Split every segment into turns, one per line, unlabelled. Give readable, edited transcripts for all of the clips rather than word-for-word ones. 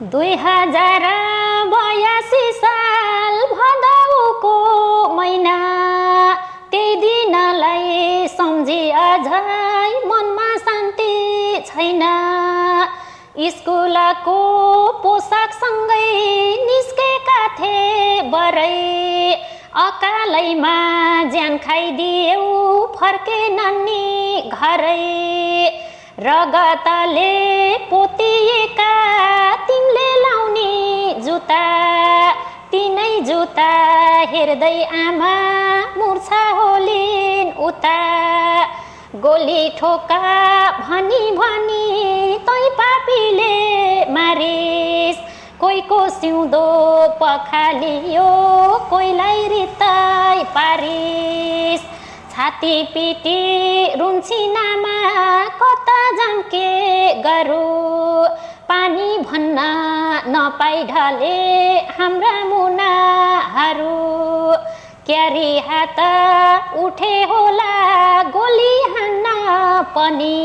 2082 साल भदौको महिना त्यही दिनलाई सम्झी अझै मनमा शान्ति छैन। स्कुलको पोसाकसँगै निस्केका थिए बरै अकालैमा ज्यान खाइदियौ फर्के नानी घरै। रगतले पोतिएका तिमीले लाउने जुत्ता तिनै जुत्ता हेर्दै आमा मुर्छा होलिन् उता। गोली ठोका भनी भनी तै पापीले मारिस कोहीको सिउँदो पखालियो कोहीलाई रित्तै पारिस। छाती पिटी रुन्छिनामा कता जाम के गरौँ पानी भन्न नपाई ढले हाम्रा मुनाहरू। क्यारी हात उठे होला गोली हान्न पनि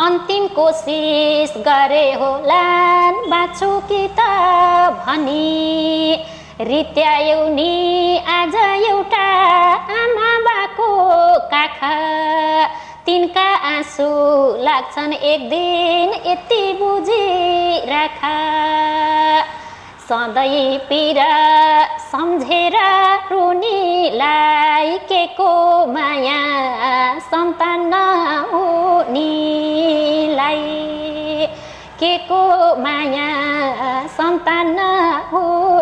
अन्तिम कोसिस गरे होलान् बाँच्छु कि त भनी। रित्यायौनी आज एउटा आमा बाको काख तिनका आँसु लाग्छन् एक दिन यति बुझिराख। सधैँ पीडा सम्झेर रुनीलाई के को माया सन्तान नहुनीलाई के को माया सन्तान नहुनीलाई।